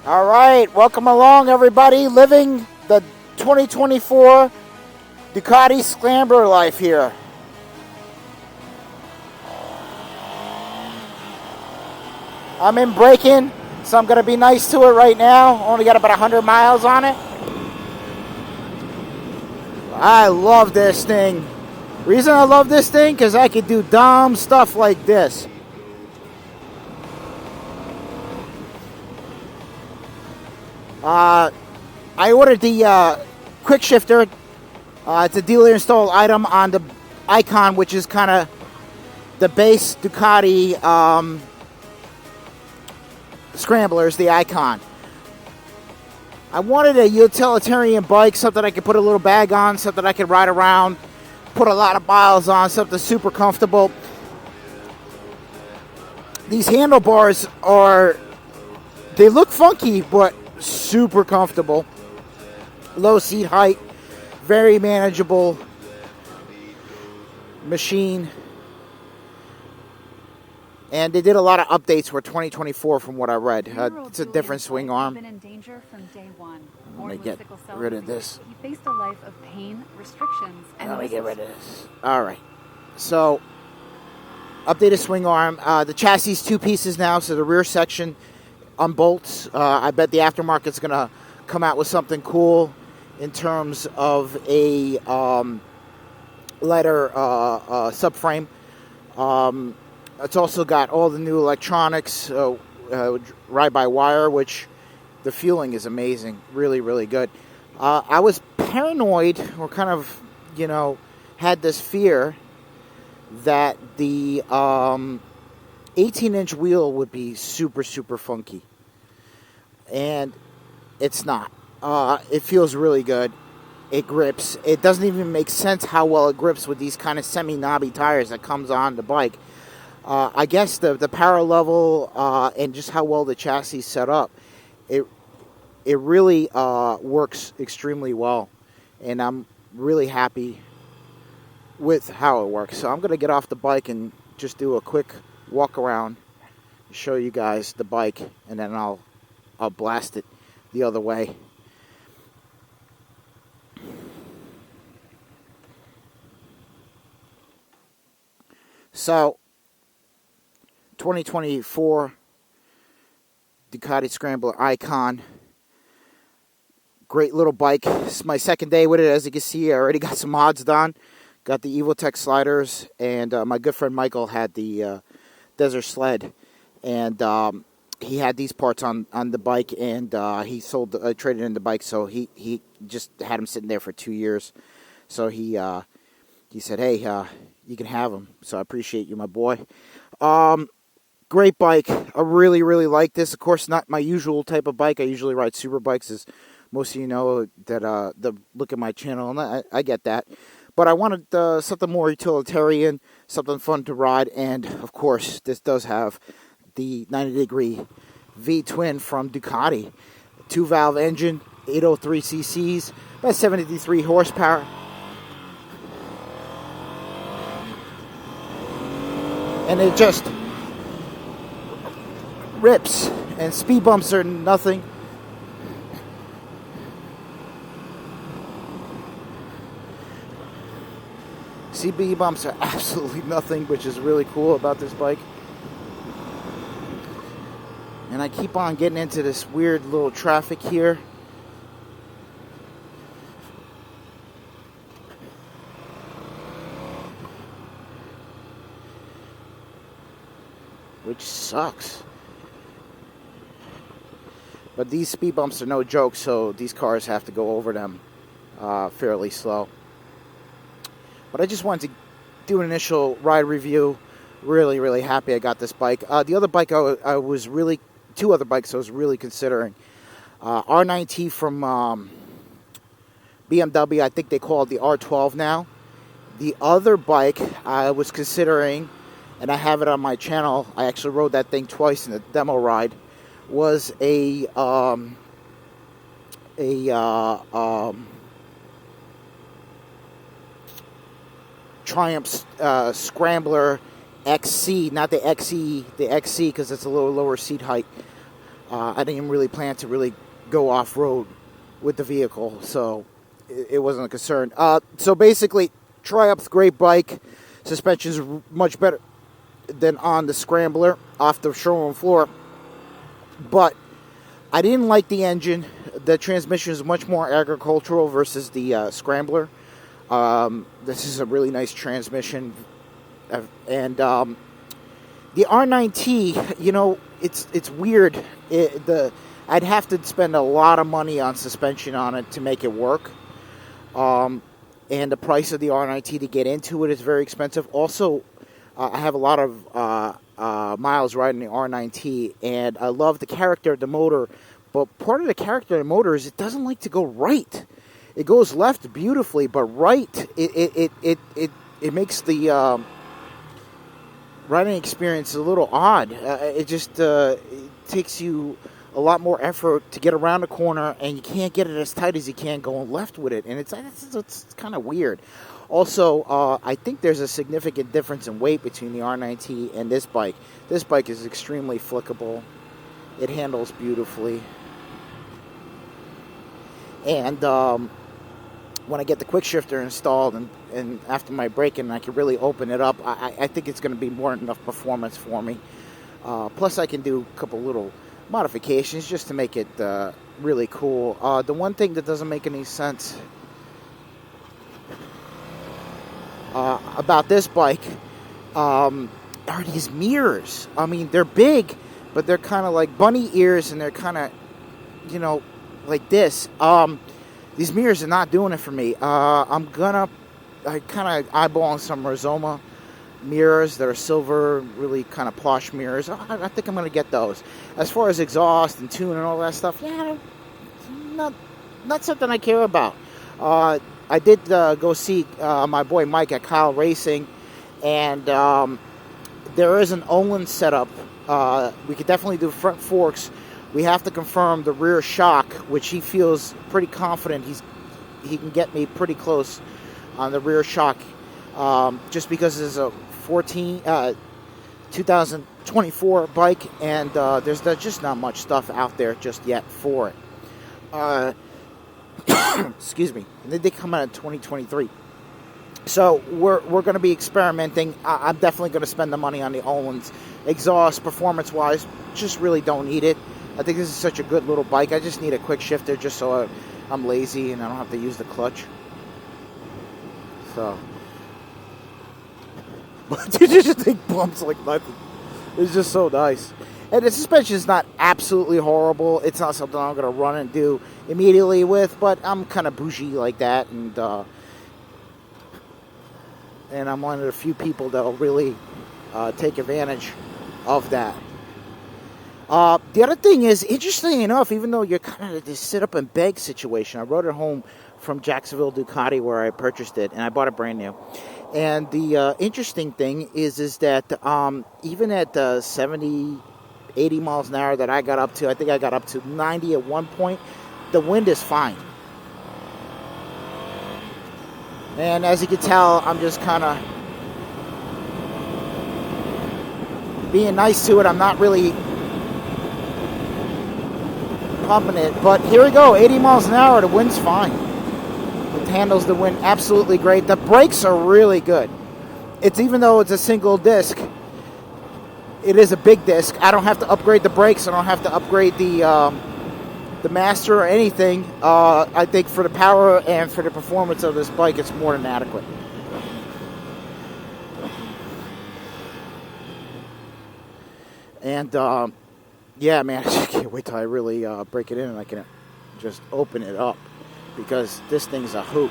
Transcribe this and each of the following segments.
All right, welcome along, everybody. Living the 2024 Ducati Scrambler life here. I'm in braking, so I'm going to be nice to it right now. Only got about 100 miles on it. I love this thing. Reason I love this thing, because I could do dumb stuff like this. I ordered the quick shifter. It's a dealer installed item on the Icon, which is kind of the base Ducati Scramblers, the Icon. I wanted a utilitarian bike, something I could put a little bag on, something I could ride around, put a lot of miles on, something super comfortable. These handlebars they look funky, but super comfortable. Low seat height, very manageable machine. And they did a lot of updates for 2024 from what I read. It's a different swing arm. Been in danger from day one. Let me get rid of this. He faced a life of pain, restrictions, and let me get rid of this. All right. So, updated swing arm. The chassis is two pieces now, so the rear section unbolts. I bet the aftermarket's going to come out with something cool in terms of a lighter subframe. It's also got all the new electronics, ride-by-wire, which the fueling is amazing. Really, really good. I was paranoid, or kind of, had this fear that the 18-inch wheel would be super, super funky. And it's not. It feels really good. It grips. It doesn't even make sense how well it grips with these kind of semi-knobby tires that comes on the bike. I guess the power level and just how well the chassis is set up, it really works extremely well, and I'm really happy with how it works. So I'm going to get off the bike and just do a quick walk around, show you guys the bike, and then I'll blast it the other way. So 2024 Ducati Scrambler Icon. Great little bike. This is my second day with it. As you can see, I already got some mods done. Got the Evotech sliders, and my good friend Michael had the Desert Sled, and he had these parts on the bike, and he traded in the bike, so he just had them sitting there for 2 years. So he said, hey, you can have them. So I appreciate you, my boy. Great bike. I really, really like this. Of course, not my usual type of bike. I usually ride super bikes, as most of you know that look at my channel, and I get that. But I wanted something more utilitarian, something fun to ride, and of course, this does have the 90-degree V-twin from Ducati. 2-valve engine, 803 cc's, about 73 horsepower. And it just rips, and speed bumps are nothing. Speed bumps are absolutely nothing, which is really cool about this bike. And I keep on getting into this weird little traffic here. Which sucks. But these speed bumps are no joke, so these cars have to go over them fairly slow. But I just wanted to do an initial ride review. Really, really happy I got this bike. The other bike two other bikes I was really considering. R9T from BMW, I think they call it the R12 now. The other bike I was considering, and I have it on my channel, I actually rode that thing twice in a demo ride, was a Triumph Scrambler XC, not the XE, the XC because it's a little lower seat height. I didn't really plan to really go off-road with the vehicle, so it wasn't a concern. So basically, Triumph's great bike. Suspension's much better than on the Scrambler off the showroom floor. But I didn't like the engine. The transmission is much more agricultural versus the Scrambler. This is a really nice transmission. And the R9T, you know, it's weird. I'd have to spend a lot of money on suspension on it to make it work. And the price of the R9T to get into it is very expensive. Also, I have a lot of miles riding the R9T, and I love the character of the motor. But part of the character of the motor is it doesn't like to go right. It goes left beautifully, but right, it makes the riding experience a little odd. It just it takes you a lot more effort to get around the corner, and you can't get it as tight as you can going left with it, and it's kind of weird. Also, I think there's a significant difference in weight between the R9T and this bike. This bike is extremely flickable. It handles beautifully. And when I get the quick shifter installed and after my braking, I can really open it up, I think it's going to be more than enough performance for me. Plus, I can do a couple little modifications just to make it really cool. The one thing that doesn't make any sense about this bike are these mirrors. I mean, they're big, but they're kind of like bunny ears, and they're kind of, you know, like this. These mirrors are not doing it for me. I kind of eyeballing some Rizoma mirrors that are silver, really kind of plush mirrors. I think I'm going to get those. As far as exhaust and tune and all that stuff, yeah, not something I care about. I did go see my boy Mike at Kyle Racing, and there is an Olin setup. We could definitely do front forks. We have to confirm the rear shock, which he feels pretty confident he can get me pretty close on the rear shock, just because it's a 2024 bike, and there's just not much stuff out there just yet for it. Excuse me. They come out in 2023. So we're going to be experimenting. I'm definitely going to spend the money on the Olin's exhaust. Performance-wise, just really don't need it. I think this is such a good little bike. I just need a quick shifter just so I'm lazy and I don't have to use the clutch. So, but you just think bumps like nothing. It's just so nice. And the suspension is not absolutely horrible. It's not something I'm going to run and do immediately with, but I'm kind of bougie like that, and I'm one of the few people that will really take advantage of that. The other thing is, interestingly enough, even though you're kind of this sit up and beg situation, I rode it home from Jacksonville Ducati where I purchased it, and I bought it brand new. And the interesting thing is that even at 70, 80 miles an hour that I got up to, I think I got up to 90 at one point, the wind is fine. And as you can tell, I'm just kind of being nice to it. I'm not really pumping it, but here we go, 80 miles an hour, the wind's fine. It handles the wind absolutely great. The brakes are really good. It's, even though it's a single disc, it is a big disc. I don't have to upgrade the brakes. I don't have to upgrade the master or anything. I think for the power and for the performance of this bike, it's more than adequate. And yeah, man, I just can't wait till I really break it in and I can just open it up, because this thing's a hoot.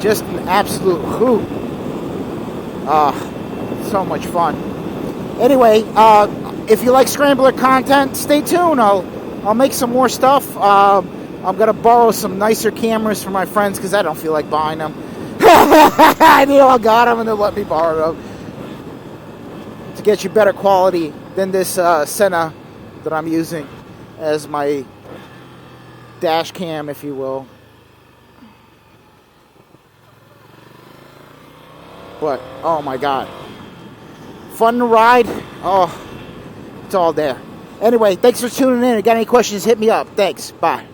Just an absolute hoot. So much fun. Anyway, if you like Scrambler content, stay tuned. I'll make some more stuff. I'm going to borrow some nicer cameras from my friends because I don't feel like buying them. I got them and they'll let me borrow them to get you better quality than this Senna that I'm using as my dash cam, if you will. But, oh my God. Fun to ride. Oh, it's all there. Anyway, thanks for tuning in. If you got any questions, hit me up. Thanks. Bye.